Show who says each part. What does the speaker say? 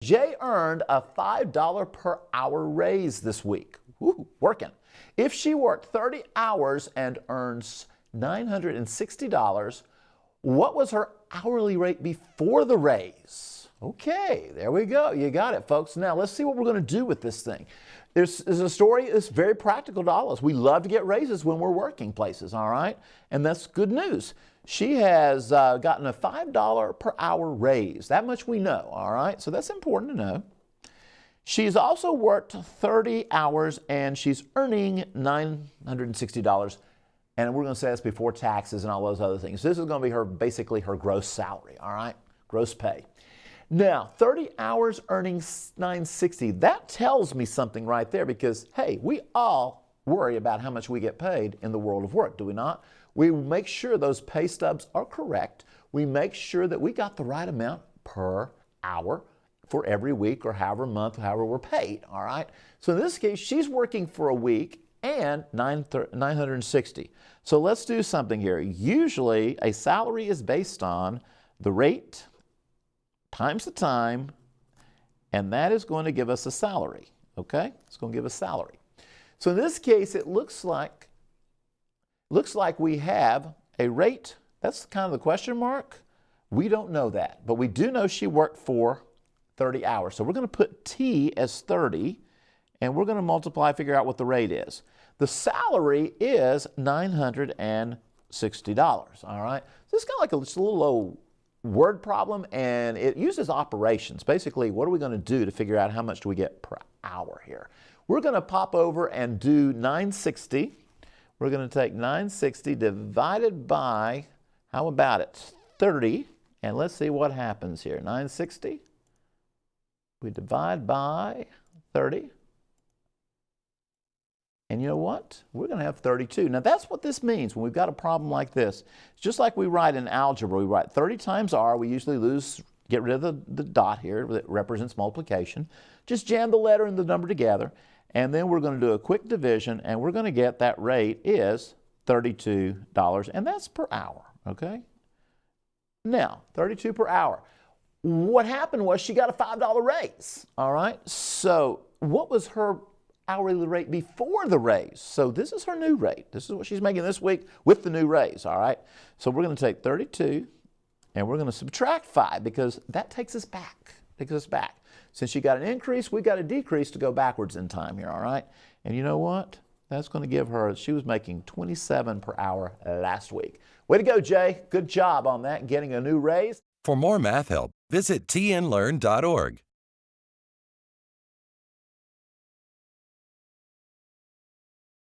Speaker 1: Jay earned a $5 per hour raise this week. Woo, working. If she worked 30 hours and earns $960, what was her hourly rate before the raise? Okay, there we go. You got it, folks. Now, let's see what we're going to do with this thing. There's a story that's very practical to all of us. We love to get raises when we're working places, all right? And that's good news. She has gotten a $5 per hour raise. That much we know, all right? So that's important to know. She's also worked 30 hours and she's earning $960. And we're going to say that's before taxes and all those other things. This is going to be basically her gross salary, all right? Gross pay. Now, 30 hours earning $960, that tells me something right there because, hey, we all worry about how much we get paid in the world of work, do we not? We make sure those pay stubs are correct. We make sure that we got the right amount per hour for every week or however month, however we're paid, all right? So in this case, she's working for a week and $960. So let's do something here. Usually, a salary is based on the rate times the time, and that is going to give us a salary, okay? It's going to give us salary. So in this case, it looks like we have a rate. That's kind of the question mark. We don't know that, but we do know she worked for 30 hours. So we're going to put T as 30, and we're going to multiply, figure out what the rate is. The salary is $960, all right? So it's kind of like just a little old word problem, and it uses operations. Basically, what are we going to do to figure out how much do we get per hour here? We're going to pop over and do 960. We're going to take 960 divided by, how about it, 30, and let's see what happens here. 960, we divide by 30. And you know what? We're going to have 32. Now, that's what this means when we've got a problem like this. It's just like we write in algebra. We write 30 times r. We usually get rid of the dot here that represents multiplication. Just jam the letter and the number together. And then we're going to do a quick division, and we're going to get that rate is $32, and that's per hour, okay? Now, 32 per hour. What happened was she got a $5 raise, all right? So what was her hourly rate before the raise? So this is her new rate. This is what she's making this week with the new raise, all right? So we're going to take 32 and we're going to subtract 5 because that takes us back. Since she got an increase, we got a decrease to go backwards in time here, all right? And you know what? That's going to give her, she was making $27 per hour last week. Way to go, Jay. Good job on that, getting a new raise.
Speaker 2: For more math help, visit TNLearn.org.